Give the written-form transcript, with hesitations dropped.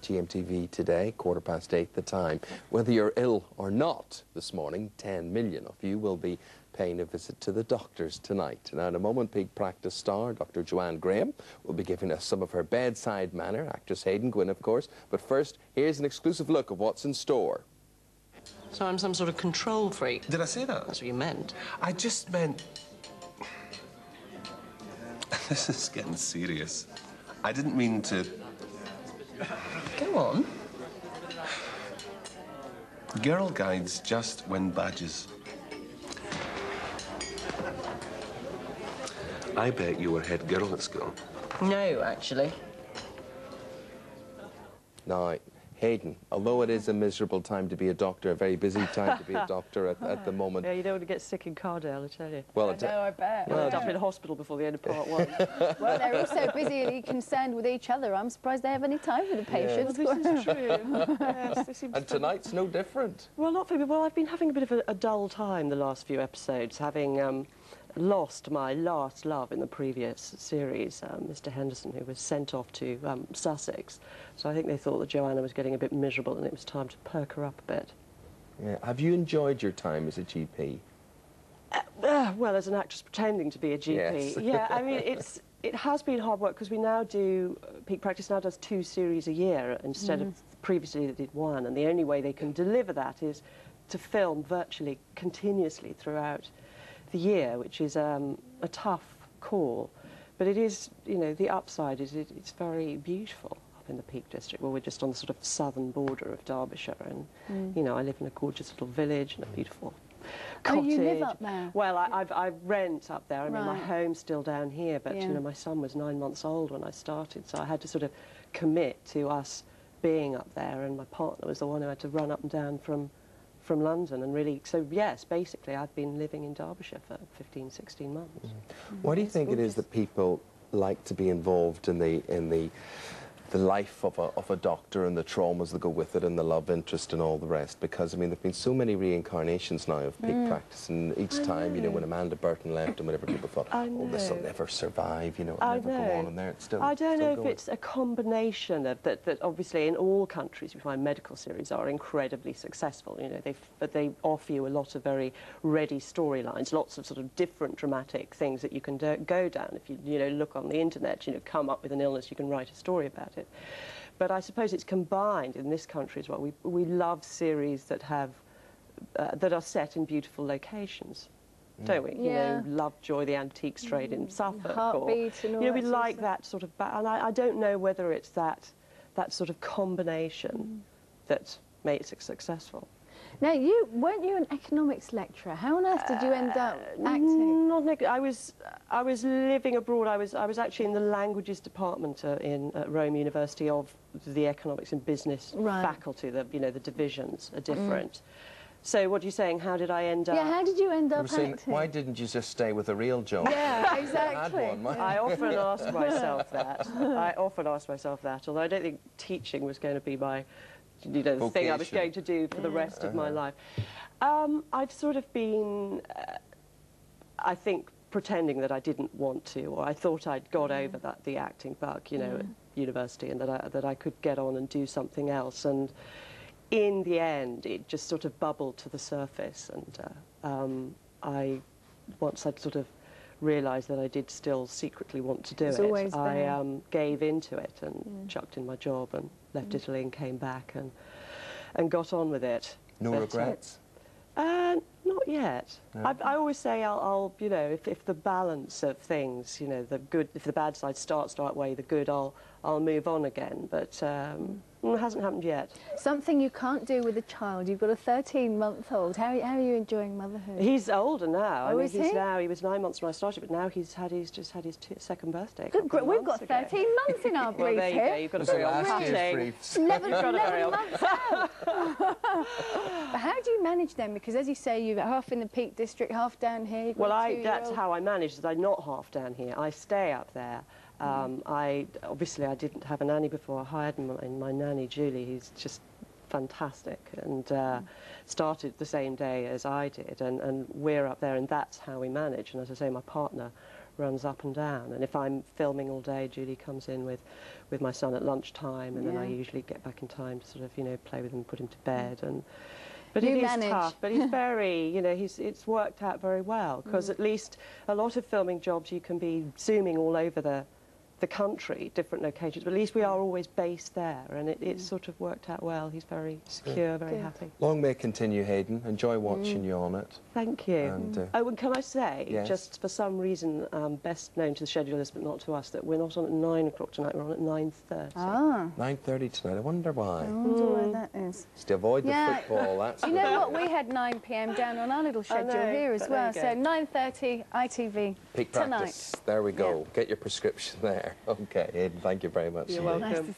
GMTV today, 8:15 the time. Whether you're ill or not this morning, 10 million of you will be paying a visit to the doctors tonight. Now, in a moment, peak practice star Dr. Joanna will be giving us some of her bedside manner, actress Haydn Gwynne, of course. But first, here's an exclusive look of what's in store. So I'm some sort of control freak. Did I say that? That's what you meant. I just meant... This is getting serious. I didn't mean to... Go on. Girl guides just win badges. I bet you were head girl at school. No, actually. Now, Haydn, although it is a miserable time to be a doctor, a very busy time to be a doctor at the moment. Yeah, you don't want to get sick in Cardale, I tell you. Well, I bet. Well, I've been in hospital before the end of part one. Well, they're also busily concerned with each other. I'm surprised they have any time for the patients. Well, this is true. Yes, this seems and tonight's no different. Well, not for me. Well, I've been having a bit of a dull time the last few episodes, having lost my last love in the previous series, Mr. Henderson, who was sent off to Sussex. So I think they thought that Joanna was getting a bit miserable and it was time to perk her up a bit. Yeah. Have you enjoyed your time as a GP? Well, as an actress pretending to be a GP. Yes. Yeah, I mean, it has been hard work because we now do, Peak Practice now does 2 series a year instead of previously they did 1, and the only way they can deliver that is to film virtually continuously throughout the year, which is a tough call. But it is, you know, the upside is it's very beautiful up in the Peak District, where we're just on the sort of southern border of Derbyshire, and, you know, I live in a gorgeous little village and a beautiful cottage. Oh, you live up there? Well, I rent up there. I mean, my Right. home's still down here, but, you know, my son was 9 months old when I started, so I had to sort of commit to us being up there, and my partner was the one who had to run up and down from London, and really, so yes, basically I've been living in Derbyshire for 15, 16 months. Why do you think it is that people like to be involved in the life of a doctor and the traumas that go with it and the love interest and all the rest? Because, I mean, there have been so many reincarnations now of Peak Practice, and each time, you know, when Amanda Burton left and whatever, people thought, oh, this will never survive, you know, it'll never go on, and there it's still I don't know if going. it's a combination of that obviously in all countries we find medical series are incredibly successful, you know, but they offer you a lot of very ready storylines, lots of sort of different dramatic things that you can go down. If you know, look on the internet, you know, come up with an illness, you can write a story about it. But I suppose it's combined in this country as well. We love series that have that are set in beautiful locations, don't we? Yeah. You know, Lovejoy, the antiques trade in Suffolk, Heartbeat or and all you know, we that sort of like stuff. that sort of. And I don't know whether it's that sort of combination that makes it successful. Now, weren't you an economics lecturer? How on earth did you end up acting? I was living abroad. I was actually in the languages department at Rome University of the economics and business faculty. You know, the divisions are different. So what are you saying? How did I end up? Yeah, how did you end up saying, acting? why didn't you just stay with a real job? Yeah, exactly. I had one. I often ask myself that. I often ask myself that, although I don't think teaching was going to be my, you know, the thing I was going to do for the rest of my life. I've sort of been, I think, pretending that I didn't want to, or I thought I'd got over the acting bug, you know, at university, and that I could get on and do something else. And in the end, it just sort of bubbled to the surface, and once I'd sort of realised that I did still secretly want to do it, I gave into it and chucked in my job and left Italy and came back and got on with it. No regrets? Not yet. No. I always say I'll you know, if the balance of things, you know, if the bad side starts to outweigh the good, I'll move on again. But it hasn't happened yet. Something you can't do with a child. You've got a 13-month-old. How are you enjoying motherhood? He's older now. Oh, is he? He was 9 months when I started, but now he's just had his second birthday. Good, we've got 13 months in our brief well, there you here. go. You've got a very old thing. 11 months out. But how do you manage them? Because as you say, you're half in the Peak District, half down here. Well, that's how I manage it. I'm not half down here. I stay up there. Obviously I didn't have a nanny before. I hired my nanny Julie, who's just fantastic, and started the same day as I did, and we're up there, and that's how we manage. And as I say, my partner runs up and down, and if I'm filming all day, Julie comes in with my son at lunchtime, and then I usually get back in time to sort of, you know, play with him, put him to bed. But it is tough, but he's very, you know, it's worked out very well, because at least a lot of filming jobs you can be zooming all over the country, different locations, but at least we are always based there, and it's sort of worked out well. He's very secure, very happy. Long may it continue, Haydn. Enjoy watching you on it. Thank you. And, oh, and can I say, just for some reason, best known to the schedulers but not to us, that we're not on at 9 o'clock tonight, we're on at 9:30. Ah. 9:30 tonight. I wonder why. I wonder why that is. Just to avoid the football, that's You know what? We had 9 p.m. down on our little schedule here as well. So 9:30 ITV Peak tonight. practice. There we go. Get your prescription there. Okay, Haydn, thank you very much. You're welcome. Nice to see you.